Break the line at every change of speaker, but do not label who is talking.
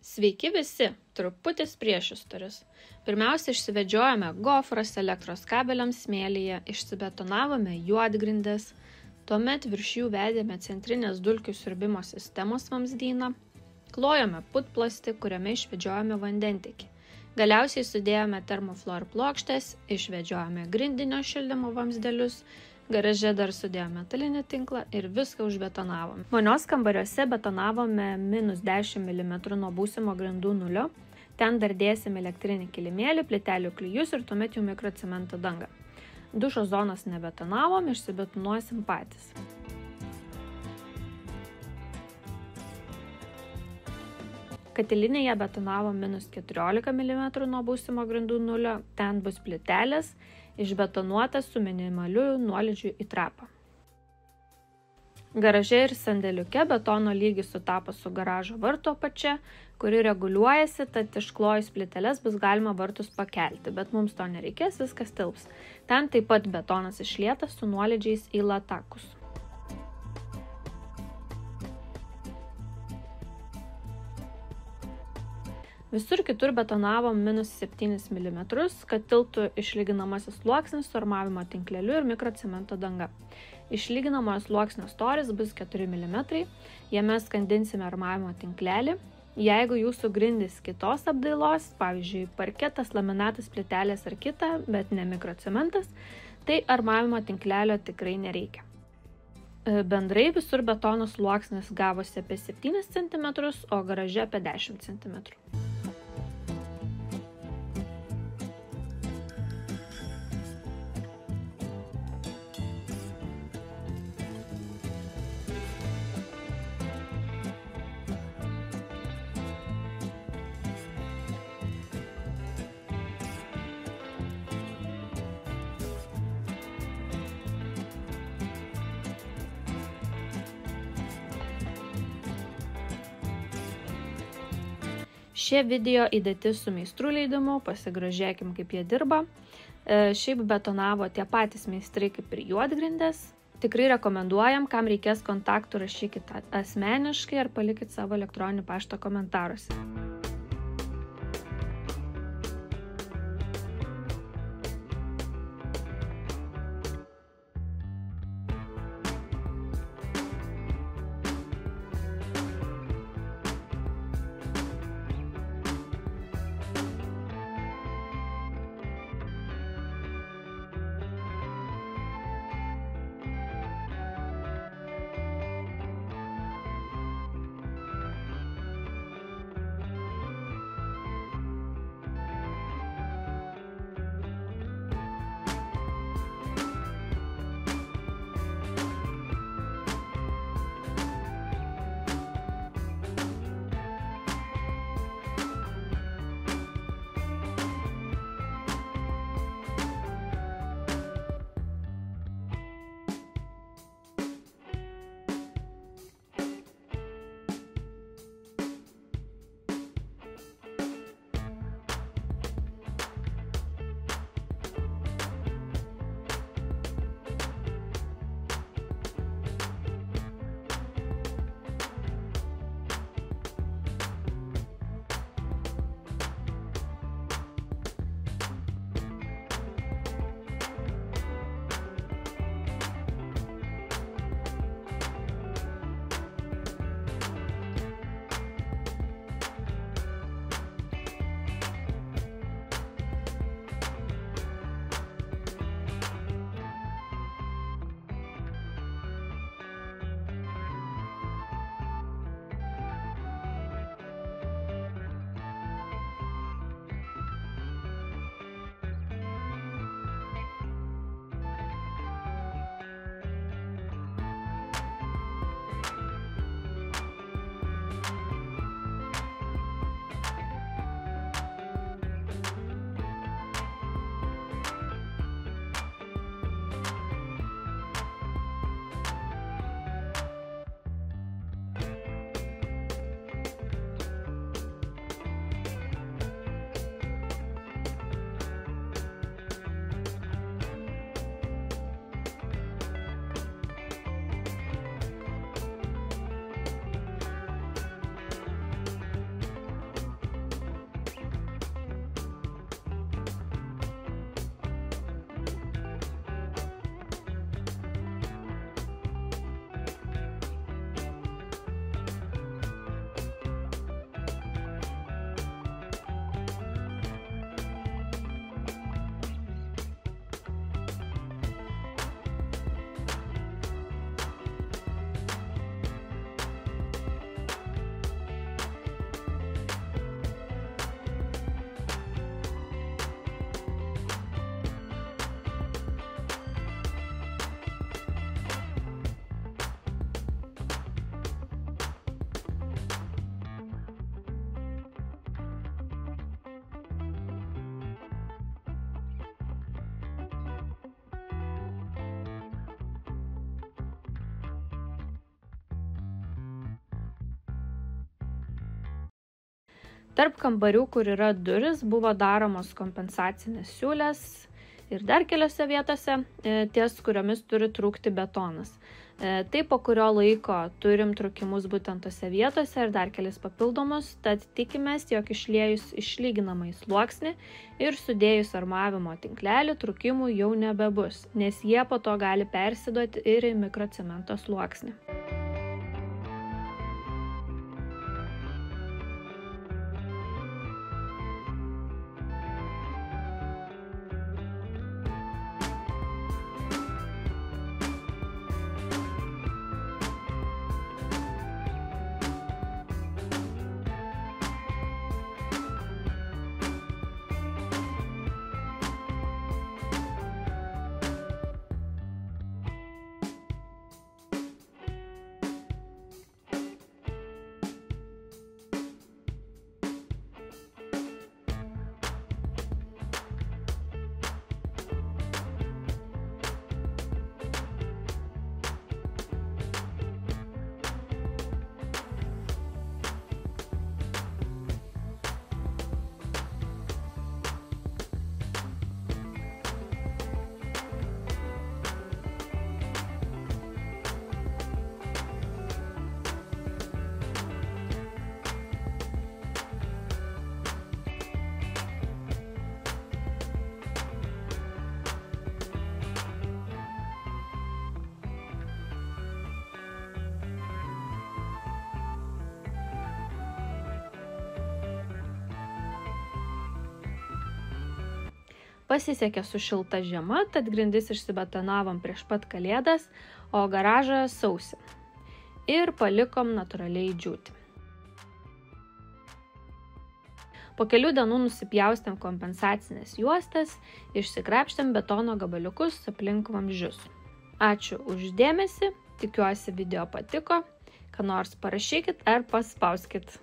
Sveiki visi, truputis priešistoris. Pirmiausia, išsivedžiojame gofras elektros kabeliams smėlyje, išsibetonavome juodgrindės, tuomet virš jų vedėme centrinės dulkių siurbimo sistemos vamzdyną, klojome putplastį, kuriame išvedžiojome vandentekį. Galiausiai sudėjome termoflor plokštės, išvedžiojome grindinio šildymo vamzdelius, garaže dar sudėjome metalinį tinklą ir viską užbetonavome. Vonios kambariuose betonavome -10 mm nuo būsimo grindų nulio. Ten dar dėsime elektrinį kilimėlį, plytelių klijus ir tuomet jau mikrocemento dangą. Dušo zonos nebetonavom, išsibetonuosim patys. Katilinėje betonavom -14 mm nuo būsimo grindų nulio. Ten bus plytelės, išbetonuotas su minimaliu nuolydžiu į trapą. Garaže ir sandėliuke betono lygis sutapo su garažo vartų apačia, kuri reguliuojasi, tad išklojus plyteles bus galima vartus pakelti, bet mums to nereikės, viskas tilps. Ten taip pat betonas išlietas su nuolydžiais į latakus. Visur kitur betonavom -7 mm, kad tilptų išlyginamasis sluoksnis su armavimo tinkleliu ir mikrocemento danga. Išlyginamojo sluoksnio storis bus 4 mm, jame skandinsime armavimo tinklelį. Jeigu jūsų grindys kitos apdailos, pavyzdžiui, parketas, laminatas, plytelės ar kita, bet ne mikrocementas, tai armavimo tinklelio tikrai nereikia. Bendrai visur betono sluoksnis gavosi apie 7 cm, o garaže apie 10 cm. Šie video įdėti su meistrų leidimu, pasigrožėkim kaip jie dirba. Šiaip betonavo tie patys meistrai kaip ir juodgrindės. Tikrai rekomenduojam, kam reikės kontaktų, rašykit asmeniškai ar palikit savo elektroninį paštą komentaruose. Tarp kambarių, kur yra duris, buvo daromos kompensacinės siūlės ir dar keliose vietose, ties kuriomis turi trūkti betonas. Tai po kurio laiko turim trūkimus būtent tose vietose ir dar kelis papildomus, tad tikimės, jog išliejus išlyginamąjį sluoksnį ir sudėjus armavimo tinklelį trūkimų jau nebebus, nes jie po to gali persiduoti ir į mikrocemento sluoksnį. Pasisekė su šilta žiema, tad grindis išsibetonavom prieš pat Kalėdas, o garažą sausį. Ir palikom natūraliai džiūti. Po kelių dienų nusipjaustėm kompensacinės juostas, išsikrapštėm betono gabaliukus aplink vamzdžius. Ačiū už dėmesį, tikiuosi video patiko, ką nors parašykit ar paspauskit.